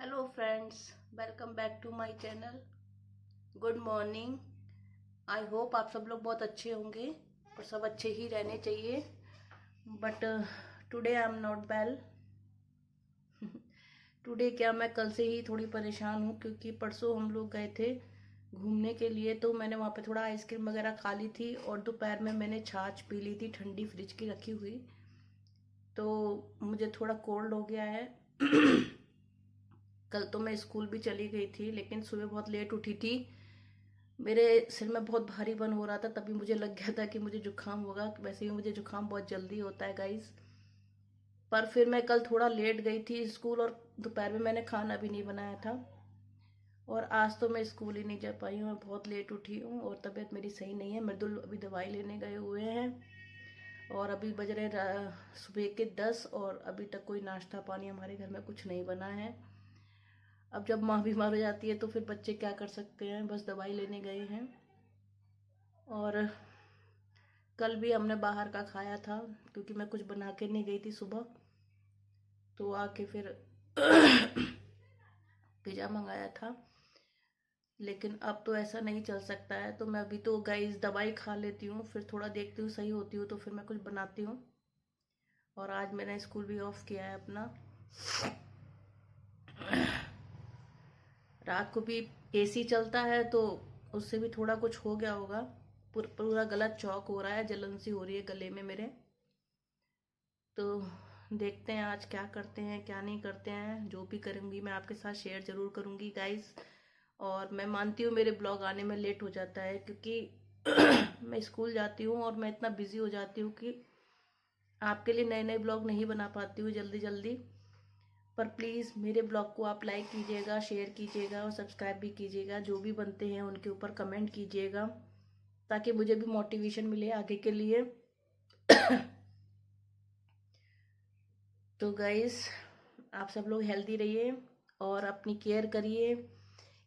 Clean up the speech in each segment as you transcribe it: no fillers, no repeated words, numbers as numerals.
Hello friends, welcome back to my channel. Good morning. I hope आप सब लोग बहुत अच्छे होंगे और सब अच्छे ही रहने चाहिए। But today I am not well. Today क्या, मैं कल से ही थोड़ी परेशान हूँ क्योंकि परसों हम लोग गए थे घूमने के लिए, तो मैंने वहाँ पे थोड़ा आइसक्रीम वगैरह खा ली थी और दोपहर में मैंने छाछ पी ली थी ठंडी फ्रिज की रखी हुई, तो मुझे थोड़ा कोल्ड हो गया है। कल तो मैं स्कूल भी चली गई थी लेकिन सुबह बहुत लेट उठी थी। मेरे सिर में बहुत भारीपन हो रहा था, तभी मुझे लग गया था कि मुझे जुकाम होगा। वैसे भी मुझे जुकाम बहुत जल्दी होता है गाइस। पर फिर मैं कल थोड़ा लेट गई थी स्कूल और दोपहर में मैंने खाना भी नहीं बनाया था, और आज तो मैं स्कूल ही नहीं जा पाई हूँ। मैं बहुत लेट उठी हूँ और तबीयत मेरी सही नहीं है। मृदुल अभी दवाई लेने गए हुए हैं और अभी बज रहे सुबह के 10 और अभी तक कोई नाश्ता पानी हमारे घर में कुछ नहीं बना है। अब जब माँ बीमार हो जाती है तो फिर बच्चे क्या कर सकते हैं, बस दवाई लेने गए हैं। और कल भी हमने बाहर का खाया था क्योंकि मैं कुछ बना के नहीं गई थी सुबह, तो आके फिर पिज़्ज़ा मंगाया था। लेकिन अब तो ऐसा नहीं चल सकता है, तो मैं अभी तो गाइस दवाई खा लेती हूँ, फिर थोड़ा देखती हूँ सही होती हूँ तो फिर मैं कुछ बनाती हूँ। और आज मैंने स्कूल भी ऑफ किया है अपना। रात को भी एसी चलता है तो उससे भी थोड़ा कुछ हो गया होगा। पूरा गला चौक हो रहा है, जलन सी हो रही है गले में मेरे। तो देखते हैं आज क्या करते हैं क्या नहीं करते हैं। जो भी करूँगी मैं आपके साथ शेयर ज़रूर करूँगी गाइस। और मैं मानती हूँ मेरे ब्लॉग आने में लेट हो जाता है क्योंकि मैं स्कूल जाती हूँ और मैं इतना बिजी हो जाती हूँ कि आपके लिए नए नए ब्लॉग नहीं बना पाती हूँ जल्दी जल्दी। पर प्लीज़ मेरे ब्लॉग को आप लाइक कीजिएगा, शेयर कीजिएगा और सब्सक्राइब भी कीजिएगा। जो भी बनते हैं उनके ऊपर कमेंट कीजिएगा ताकि मुझे भी मोटिवेशन मिले आगे के लिए। तो गाइस, आप सब लोग हेल्दी रहिए और अपनी केयर करिए।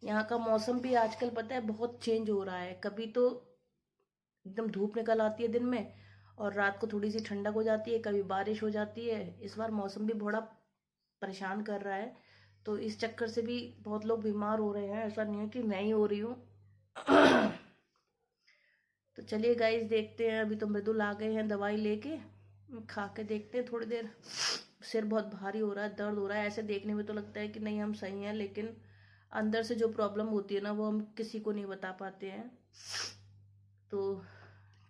यहाँ का मौसम भी आजकल पता है बहुत चेंज हो रहा है। कभी तो एकदम धूप निकल आती है दिन में और रात को थोड़ी सी ठंडक हो जाती है, कभी बारिश हो जाती है। इस बार मौसम भी बड़ा परेशान कर रहा है, तो इस चक्कर से भी बहुत लोग बीमार हो रहे हैं। ऐसा नहीं है कि मैं ही हो रही हूँ। तो चलिए गाइस देखते हैं। अभी तो मृदुल आ गए हैं दवाई लेके, खा के देखते हैं थोड़ी देर। सिर बहुत भारी हो रहा है, दर्द हो रहा है। ऐसे देखने में तो लगता है कि नहीं हम सही हैं, लेकिन अंदर से जो प्रॉब्लम होती है ना वो हम किसी को नहीं बता पाते हैं। तो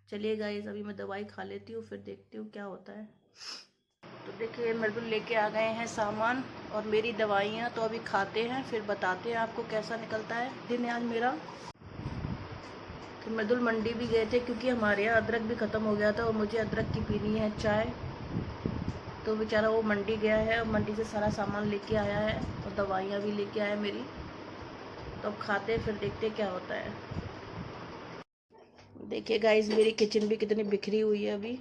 चलिए गाइस, अभी मैं दवाई खा लेती हूँ फिर देखती हूँ क्या होता है। तो देखिए मृदुल लेके आ गए हैं सामान और मेरी दवाइयाँ, तो अभी खाते हैं फिर बताते हैं आपको कैसा निकलता है दिन आज मेरा। तो मृदुल मंडी भी गए थे क्योंकि हमारे यहाँ अदरक भी ख़त्म हो गया था और मुझे अदरक की पीनी है चाय। तो बेचारा वो मंडी गया है और मंडी से सारा सामान लेके आया है और दवाइयाँ भी लेके आया मेरी। तो अब खाते फिर देखते क्या होता है। देखिए गाइस, मेरी किचन भी कितनी बिखरी हुई है अभी।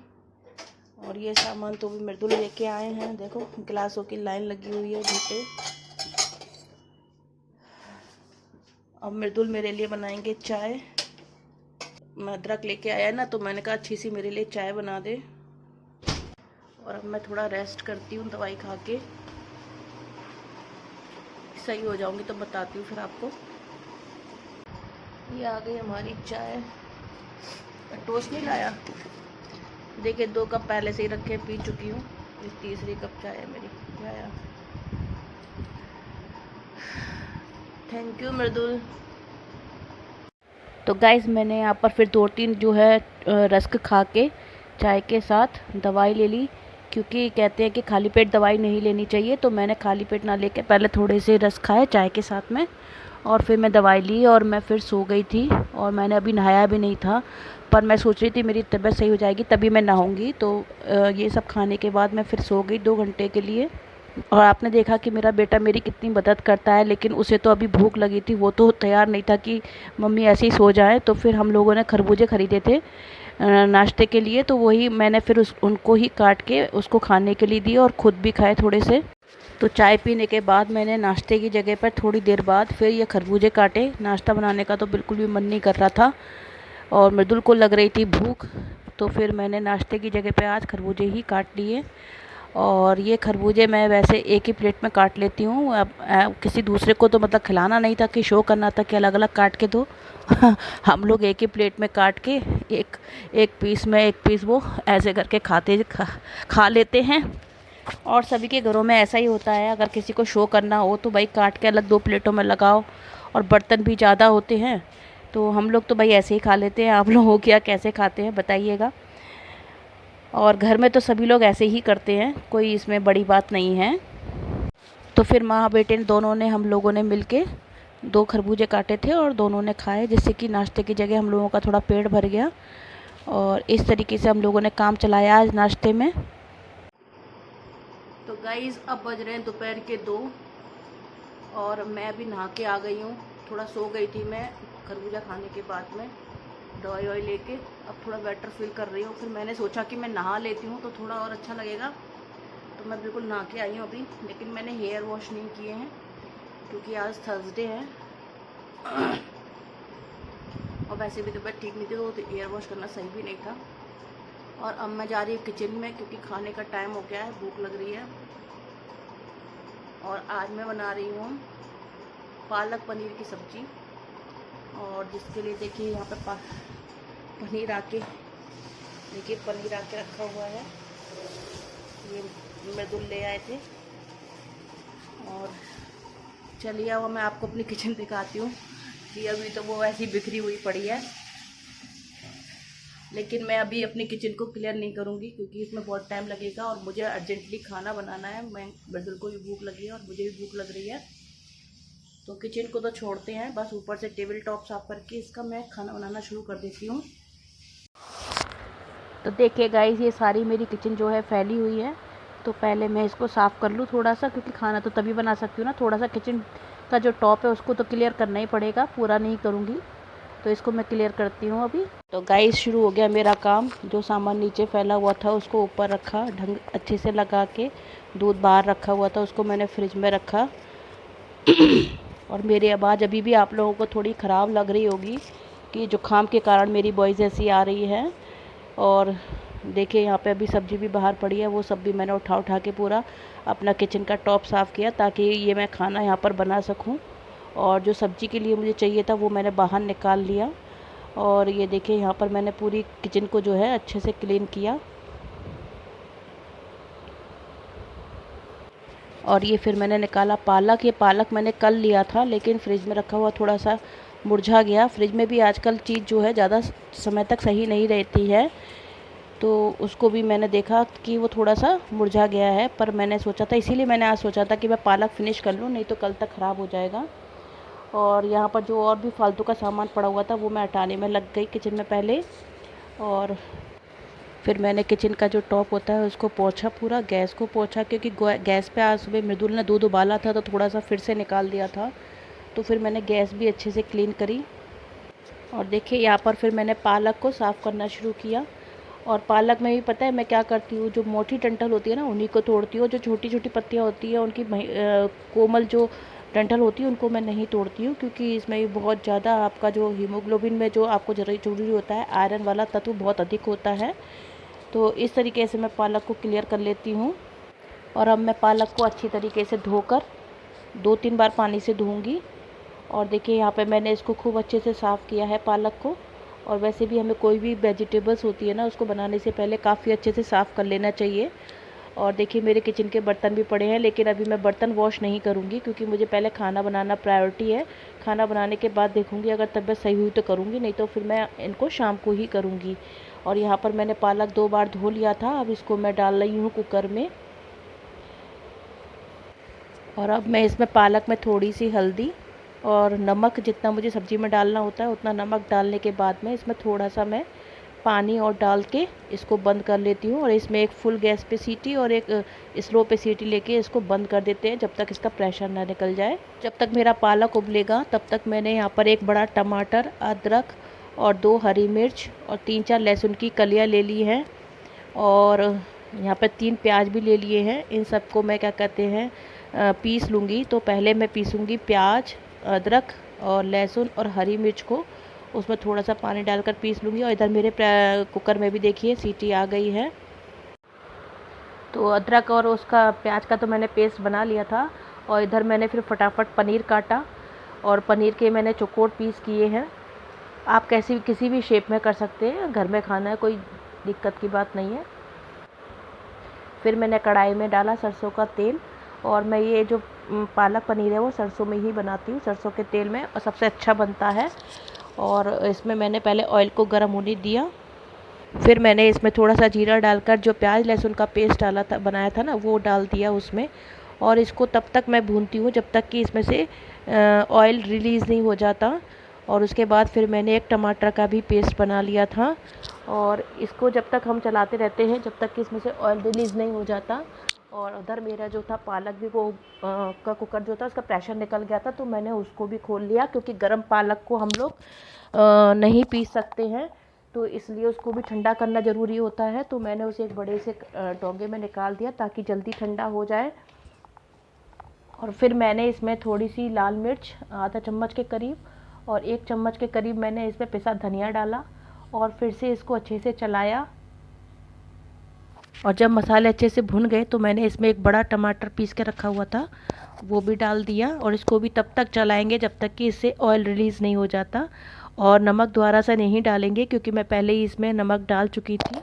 और ये सामान तो भी मृदुल लेके आए हैं। देखो गिलासों की लाइन लगी हुई है घंटे। अब मृदुल मेरे लिए बनाएंगे चाय। मैं अदरक लेके आया ना, तो मैंने कहा अच्छी सी मेरे लिए चाय बना दे। और अब मैं थोड़ा रेस्ट करती हूँ दवाई खा के, सही हो जाऊंगी तो बताती हूँ फिर आपको। ये आ गई हमारी चाय। टोस्ट नहीं लाया, देखिए 2 कप पहले से ही रखे पी चुकी हूँ। इस तीसरी कप चाय है मेरी। आया, थैंक यू मृदुल। तो गाइस, मैंने यहाँ पर फिर 2-3 जो है रस्क खा के चाय के साथ दवाई ले ली, क्योंकि कहते हैं कि खाली पेट दवाई नहीं लेनी चाहिए। तो मैंने खाली पेट ना लेके पहले थोड़े से रस्क खाए चाय के साथ में और फिर मैं दवाई ली और मैं फिर सो गई थी। और मैंने अभी नहाया भी नहीं था, पर मैं सोच रही थी मेरी तबीयत सही हो जाएगी तभी मैं नहाऊंगी। तो ये सब खाने के बाद मैं फिर सो गई 2 घंटे के लिए। और आपने देखा कि मेरा बेटा मेरी कितनी मदद करता है, लेकिन उसे तो अभी भूख लगी थी। वो तो तैयार नहीं था कि मम्मी ऐसे ही सो जाए। तो फिर हम लोगों ने खरबूजे खरीदे थे नाश्ते के लिए, तो वही मैंने फिर उनको ही काट के उसको खाने के लिए दिए और ख़ुद भी खाए थोड़े से। तो चाय पीने के बाद मैंने नाश्ते की जगह पर थोड़ी देर बाद फिर ये खरबूजे काटे। नाश्ता बनाने का तो बिल्कुल भी मन नहीं कर रहा था और मृदुल को लग रही थी भूख, तो फिर मैंने नाश्ते की जगह पे आज खरबूजे ही काट लिए। और ये खरबूजे मैं वैसे एक ही प्लेट में काट लेती हूँ। अब किसी दूसरे को तो मतलब खिलाना नहीं था कि शो करना था कि अलग अलग काट के दो। हम लोग एक ही प्लेट में काट के एक एक पीस में एक पीस वो ऐसे करके खा लेते हैं। और सभी के घरों में ऐसा ही होता है, अगर किसी को शो करना हो तो भाई काट के अलग 2 प्लेटों में लगाओ। और बर्तन भी ज़्यादा होते हैं तो हम लोग तो भाई ऐसे ही खा लेते हैं। आप लोगों क्या कैसे खाते हैं बताइएगा। और घर में तो सभी लोग ऐसे ही करते हैं, कोई इसमें बड़ी बात नहीं है। तो फिर माँ बेटे दोनों ने हम लोगों ने मिलके 2 खरबूजे काटे थे और दोनों ने खाए, जिससे कि नाश्ते की जगह हम लोगों का थोड़ा पेट भर गया। और इस तरीके से हम लोगों ने काम चलाया आज नाश्ते में। तो गाइज़ अब बज रहे हैं दोपहर के 2 और मैं अभी नहा के आ गई हूँ। थोड़ा सो गई थी मैं खरबूजा खाने के बाद में दवाई ववाई लेके। अब थोड़ा बेटर फील कर रही हूँ। फिर मैंने सोचा कि मैं नहा लेती हूँ तो थोड़ा और अच्छा लगेगा, तो मैं बिल्कुल नहा के आई हूँ अभी। लेकिन मैंने हेयर वॉश नहीं किए हैं क्योंकि आज थर्सडे है और वैसे भी तबीयत ठीक नहीं थी तो हेयर वॉश करना सही भी नहीं था। और अब मैं जा रही हूँ किचन में क्योंकि खाने का टाइम हो गया है, भूख लग रही है। और आज मैं बना रही हूँ पालक पनीर की सब्ज़ी। और जिसके लिए देखिए यहाँ पे पनीर आके रखा हुआ है। ये मृदुल ले आए थे। और चलिए अब मैं आपको अपनी किचन दिखाती हूँ कि अभी तो वो ऐसी बिखरी हुई पड़ी है। लेकिन मैं अभी अपनी किचन को क्लियर नहीं करूँगी क्योंकि इसमें बहुत टाइम लगेगा और मुझे अर्जेंटली खाना बनाना है। मैं मृदुल को भी भूख लगी है और मुझे भी भूख लग रही है। तो किचन को तो छोड़ते हैं, बस ऊपर से टेबल टॉप साफ करके इसका मैं खाना बनाना शुरू कर देती हूँ। तो देखिए गाइस, ये सारी मेरी किचन जो है फैली हुई है। तो पहले मैं इसको साफ़ कर लूँ थोड़ा सा, क्योंकि खाना तो तभी बना सकती हूँ ना। थोड़ा सा किचन का जो टॉप है उसको तो क्लियर करना ही पड़ेगा, पूरा नहीं करूँगी। तो इसको मैं क्लियर करती हूँ अभी। तो गाइस शुरू हो गया मेरा काम। जो सामान नीचे फैला हुआ था उसको ऊपर रखा, ढंग अच्छे से लगा के। दूध बाहर रखा हुआ था उसको मैंने फ्रिज में रखा। और मेरी आवाज़ अभी भी आप लोगों को थोड़ी ख़राब लग रही होगी कि जुकाम के कारण मेरी वॉइस ऐसी आ रही है। और देखिए यहाँ पे अभी सब्ज़ी भी बाहर पड़ी है, वो सब भी मैंने उठा के पूरा अपना किचन का टॉप साफ़ किया ताकि ये मैं खाना यहाँ पर बना सकूँ। और जो सब्ज़ी के लिए मुझे चाहिए था वो मैंने बाहर निकाल लिया। और ये देखिए यहाँ पर मैंने पूरी किचन को जो है अच्छे से क्लीन किया। और ये फिर मैंने निकाला पालक। ये पालक मैंने कल लिया था लेकिन फ्रिज में रखा हुआ थोड़ा सा मुरझा गया। फ्रिज में भी आजकल चीज़ जो है ज़्यादा समय तक सही नहीं रहती है, तो उसको भी मैंने देखा कि वो थोड़ा सा मुरझा गया है। पर मैंने सोचा था, इसीलिए मैंने आज सोचा था कि मैं पालक फ़िनिश कर लूँ, नहीं तो कल तक ख़राब हो जाएगा। और यहाँ पर जो और भी फालतू का सामान पड़ा हुआ था वो मैं हटाने में लग गई किचन में पहले। और फिर मैंने किचन का जो टॉप होता है उसको पोंछा, पूरा गैस को पोंछा, क्योंकि गैस पे आज सुबह मृदुल ने दूध उबाला था तो थोड़ा सा फिर से निकाल दिया था। तो फिर मैंने गैस भी अच्छे से क्लीन करी। और देखिए यहाँ पर फिर मैंने पालक को साफ़ करना शुरू किया। और पालक में भी पता है मैं क्या करती हूँ, जो मोटी डंठल होती है ना उन्हीं को तोड़ती हूँ। जो छोटी छोटी पत्तियाँ होती हैं उनकी कोमल जो डंठल होती है उनको मैं नहीं तोड़ती हूँ, क्योंकि इसमें भी बहुत ज़्यादा आपका जो हीमोग्लोबिन में जो आपको जरूरी होता है, आयरन वाला तत्व बहुत अधिक होता है। तो इस तरीके से मैं पालक को क्लियर कर लेती हूँ। और अब मैं पालक को अच्छी तरीके से धोकर 2-3 बार पानी से धोऊँगी। और देखिए यहाँ पे मैंने इसको खूब अच्छे से साफ़ किया है पालक को। और वैसे भी हमें कोई भी वेजिटेबल्स होती है ना उसको बनाने से पहले काफ़ी अच्छे से साफ़ कर लेना चाहिए। और देखिए मेरे किचन के बर्तन भी पड़े हैं, लेकिन अभी मैं बर्तन वॉश नहीं करूँगी क्योंकि मुझे पहले खाना बनाना प्रायोरिटी है। खाना बनाने के बाद देखूँगी, अगर तबीयत सही हुई तो करूँगी, नहीं तो फिर मैं इनको शाम को ही करूँगी। और यहाँ पर मैंने पालक 2 बार धो लिया था। अब इसको मैं डाल रही हूँ कुकर में। और अब मैं इसमें पालक में थोड़ी सी हल्दी और नमक, जितना मुझे सब्ज़ी में डालना होता है उतना नमक डालने के बाद में इसमें थोड़ा सा मैं पानी और डाल के इसको बंद कर लेती हूँ। और इसमें एक फुल गैस पे सीटी और एक स्लो पे सीटी लेके इसको बंद कर देते हैं जब तक इसका प्रेशर ना निकल जाए। जब तक मेरा पालक उबलेगा तब तक मैंने यहाँ पर 1 बड़ा टमाटर, अदरक और 2 हरी मिर्च और 3-4 लहसुन की कलियाँ ले ली हैं। और यहाँ पर 3 प्याज भी ले लिए हैं। इन सबको मैं क्या कहते हैं पीस लूँगी। तो पहले मैं पीसूँगी प्याज, अदरक और लहसुन और हरी मिर्च को, उसमें थोड़ा सा पानी डालकर पीस लूँगी। और इधर मेरे कुकर में भी देखिए सीटी आ गई है। तो अदरक और उसका प्याज का तो मैंने पेस्ट बना लिया था, और इधर मैंने फिर फटाफट पनीर काटा, और पनीर के मैंने चौकोर पीस किए हैं। आप कैसी किसी भी शेप में कर सकते हैं, घर में खाना है, कोई दिक्कत की बात नहीं है। फिर मैंने कढ़ाई में डाला सरसों का तेल, और मैं ये जो पालक पनीर है वो सरसों में ही बनाती हूँ, सरसों के तेल में, और सबसे अच्छा बनता है। और इसमें मैंने पहले ऑयल को गर्म होने दिया, फिर मैंने इसमें थोड़ा सा जीरा डालकर जो प्याज लहसुन का पेस्ट डाला था, बनाया था ना, वो डाल दिया उसमें। और इसको तब तक मैं भूनती हूँ जब तक कि इसमें से ऑयल रिलीज़ नहीं हो जाता। और उसके बाद फिर मैंने एक टमाटर का भी पेस्ट बना लिया था, और इसको जब तक हम चलाते रहते हैं जब तक कि इसमें से ऑयल रिलीज़ नहीं हो जाता। और उधर मेरा जो था पालक भी वो का कुकर जो था उसका प्रेशर निकल गया था, तो मैंने उसको भी खोल लिया, क्योंकि गर्म पालक को हम लोग नहीं पीस सकते हैं, तो इसलिए उसको भी ठंडा करना ज़रूरी होता है। तो मैंने उसे एक बड़े से डोंगे में निकाल दिया ताकि जल्दी ठंडा हो जाए। और फिर मैंने इसमें थोड़ी सी लाल मिर्च आधा चम्मच के करीब, और 1 चम्मच के करीब मैंने इसमें पिसा धनिया डाला, और फिर से इसको अच्छे से चलाया। और जब मसाले अच्छे से भुन गए तो मैंने इसमें एक बड़ा टमाटर पीस के रखा हुआ था वो भी डाल दिया, और इसको भी तब तक चलाएंगे जब तक कि इससे ऑयल रिलीज़ नहीं हो जाता। और नमक दोबारा से नहीं डालेंगे, क्योंकि मैं पहले ही इसमें नमक डाल चुकी थी।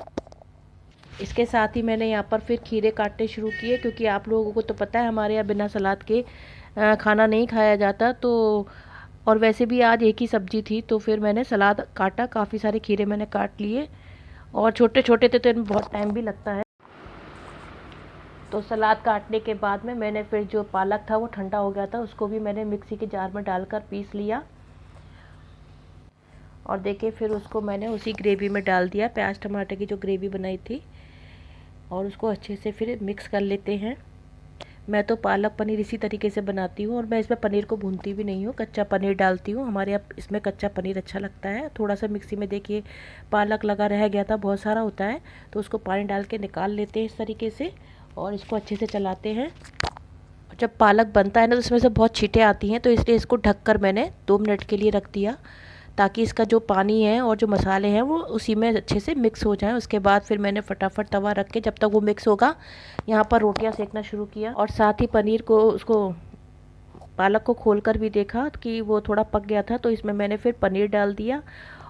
इसके साथ ही मैंने यहाँ पर फिर खीरे काटने शुरू किए, क्योंकि आप लोगों को तो पता है हमारे यहाँ बिना सलाद के खाना नहीं खाया जाता। तो और वैसे भी आज एक ही सब्जी थी, तो फिर मैंने सलाद काटा, काफ़ी सारे खीरे मैंने काट लिए, और छोटे छोटे थे तो इनमें बहुत टाइम भी लगता है। तो सलाद काटने के बाद में मैंने फिर जो पालक था वो ठंडा हो गया था, उसको भी मैंने मिक्सी के जार में डालकर पीस लिया। और देखिए फिर उसको मैंने उसी ग्रेवी में डाल दिया, प्याज टमाटर की जो ग्रेवी बनाई थी, और उसको अच्छे से फिर मिक्स कर लेते हैं। मैं तो पालक पनीर इसी तरीके से बनाती हूँ, और मैं इसमें पनीर को भूनती भी नहीं हूँ, कच्चा पनीर डालती हूँ। हमारे यहाँ इसमें कच्चा पनीर अच्छा लगता है। थोड़ा सा मिक्सी में देखिए पालक लगा रह गया था, बहुत सारा होता है, तो उसको पानी डाल के निकाल लेते हैं इस तरीके से, और इसको अच्छे से चलाते हैं। जब पालक बनता है ना तो इसमें से बहुत छींटे आती हैं, तो इसलिए इसको ढककर मैंने 2 मिनट के लिए रख दिया, ताकि इसका जो पानी है और जो मसाले हैं वो उसी में अच्छे से मिक्स हो जाएं। उसके बाद फिर मैंने फटाफट तवा रख के जब तक वो मिक्स होगा यहाँ पर रोटियां सेकना शुरू किया, और साथ ही पनीर को उसको पालक को खोलकर भी देखा कि वो थोड़ा पक गया था, तो इसमें मैंने फिर पनीर डाल दिया।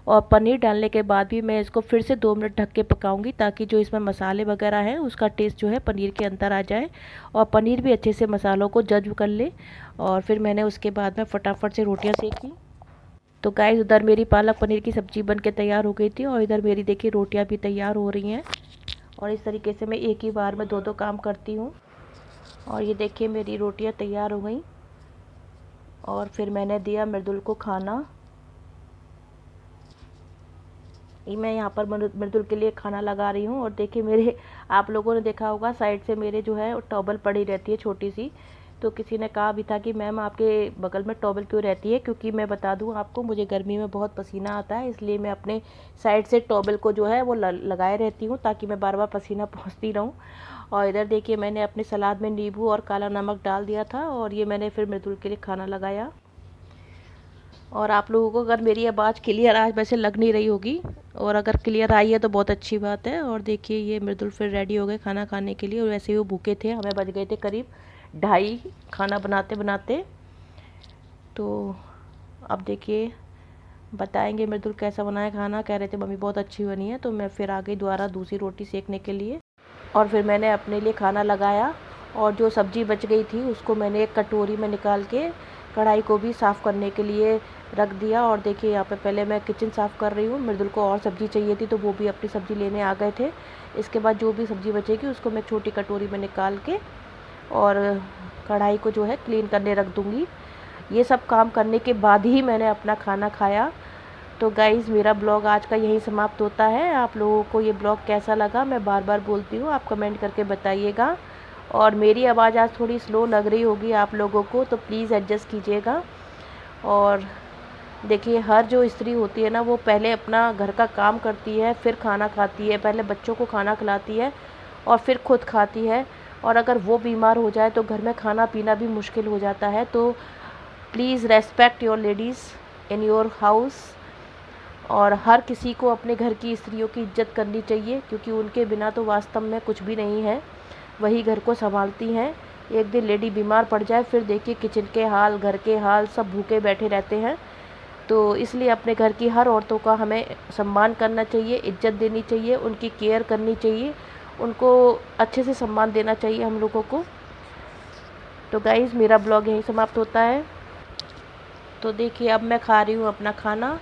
और पनीर डालने के बाद भी मैं इसको फिर से 2 मिनट ढक के पकाऊंगी, ताकि जो इसमें मसाले वगैरह हैं उसका टेस्ट जो है पनीर के अंदर आ जाए, और पनीर भी अच्छे से मसालों को जज्ब कर ले। और फिर मैंने उसके बाद में फटाफट से रोटियां सेकी। तो गाइस उधर मेरी पालक पनीर की सब्ज़ी बन के तैयार हो गई थी, और इधर मेरी देखिए रोटियां भी तैयार हो रही हैं। और इस तरीके से मैं एक ही बार में 2-2 काम करती हूँ। और ये देखिए मेरी रोटियां तैयार हो गई, और फिर मैंने दिया मृदुल को खाना। मैं यहाँ पर मृदुल के लिए खाना लगा रही हूँ। और देखिए मेरे, आप लोगों ने देखा होगा साइड से मेरे जो है टॉवल पड़ी रहती है छोटी सी, तो किसी ने कहा भी था कि मैम आपके बगल में टॉवल क्यों रहती है, क्योंकि मैं बता दूं आपको, मुझे गर्मी में बहुत पसीना आता है, इसलिए मैं अपने साइड से टॉवल को जो है वो लगाए रहती हूँ, ताकि मैं बार बार पसीना पहुँचती रहूँ। और इधर देखिए मैंने अपने सलाद में नींबू और काला नमक डाल दिया था, और ये मैंने फिर मृदुल के लिए खाना लगाया। और आप लोगों को अगर मेरी आवाज़ क्लियर आज वैसे लग नहीं रही होगी, और अगर क्लियर आई है तो बहुत अच्छी बात है। और देखिए ये मृदुल फिर रेडी हो गए खाना खाने के लिए, और वैसे ही वो भूखे थे, हमें बज गए थे करीब 2:30 खाना बनाते बनाते। तो अब देखिए बताएंगे मृदुल कैसा बनाया खाना। कह रहे थे मम्मी बहुत अच्छी बनी है, तो मैं फिर आ गई दोबारा दूसरी रोटी सेकने के लिए। और फिर मैंने अपने लिए खाना लगाया, और जो सब्ज़ी बच गई थी उसको मैंने एक कटोरी में निकाल के कढ़ाई को भी साफ़ करने के लिए रख दिया। और देखिए यहाँ पे पहले मैं किचन साफ़ कर रही हूँ, मृदुल को और सब्ज़ी चाहिए थी तो वो भी अपनी सब्ज़ी लेने आ गए थे। इसके बाद जो भी सब्ज़ी बचेगी उसको मैं छोटी कटोरी में निकाल के और कढ़ाई को जो है क्लीन करने रख दूँगी। ये सब काम करने के बाद ही मैंने अपना खाना खाया। तो गाइज़ मेरा ब्लॉग आज का यही समाप्त होता है। आप लोगों को ये ब्लॉग कैसा लगा मैं बार बार बोलती हूँ, आप कमेंट करके बताइएगा। और मेरी आवाज़ आज थोड़ी स्लो लग रही होगी आप लोगों को, तो प्लीज़ एडजस्ट कीजिएगा। और देखिए हर जो स्त्री होती है ना, वो पहले अपना घर का काम करती है, फिर खाना खाती है, पहले बच्चों को खाना खिलाती है और फिर खुद खाती है। और अगर वो बीमार हो जाए तो घर में खाना पीना भी मुश्किल हो जाता है। तो please respect your ladies in your house. और हर किसी को अपने घर की स्त्रियों की इज्जत करनी चाहिए, क्योंकि उनके बिना तो वास्तव में कुछ भी नहीं है। वही घर को संभालती हैं। एक दिन लेडी बीमार पड़ जाए फिर देखिए किचन के हाल, घर के हाल, सब भूखे बैठे रहते हैं। तो इसलिए अपने घर की हर औरतों का हमें सम्मान करना चाहिए, इज्जत देनी चाहिए, उनकी केयर करनी चाहिए, उनको अच्छे से सम्मान देना चाहिए हम लोगों को। तो गाइज़ मेरा ब्लॉग यहीं समाप्त होता है। तो देखिए अब मैं खा रही हूँ अपना खाना।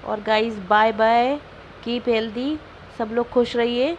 और guys bye bye, keep healthy, सब लोग खुश रहिए।